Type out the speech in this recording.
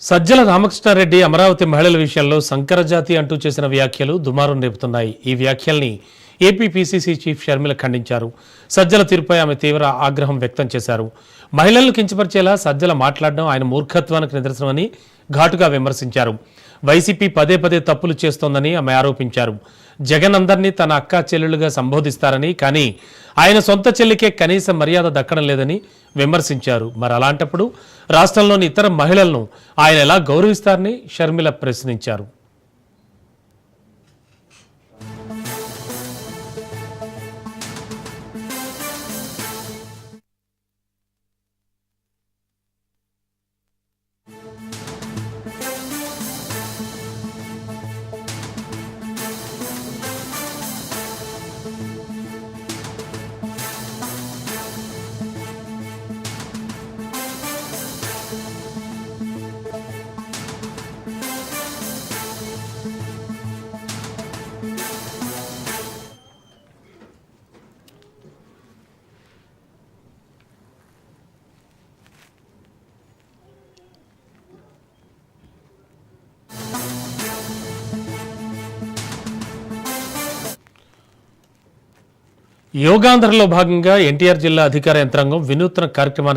సజ్జల రామకృష్ణారెడ్డి అమరావతి మహిళల విషయంలో సంకరజాతి అంటూ చేసిన వ్యాఖ్యలు దుమారం రేపుతున్నాయి. ఈ వ్యాఖ్యల్ని ఏపీ పీసీసీ చీఫ్ షర్మిల ఖండించారు. సజ్జల తీరుపై ఆమె తీవ్ర ఆగ్రహం వ్యక్తం చేశారు. మహిళలను కించపరిచేలా సజ్జల మాట్లాడడం ఆయన మూర్ఖత్వానికి నిదర్శనమని ఘాటుగా విమర్శించారు. వైసీపీ పదే పదే తప్పులు చేస్తోందని ఆమె ఆరోపించారు. జగన్ అందరినీ తన అక్కా చెల్లెలుగా సంబోధిస్తారని, కానీ ఆయన సొంత చెల్లికే కనీస మర్యాద దక్కడం లేదని విమర్శించారు. మరి అలాంటప్పుడు రాష్ట్రంలోని ఇతర మహిళలను ఆయన ఎలా గౌరవిస్తారని షర్మిల ప్రశ్నించారు. యోగాంధ్రలో భాగంగా ఎన్టీఆర్ జిల్లా అధికార యంత్రాంగం వినూత్న కార్యక్రమాన్ని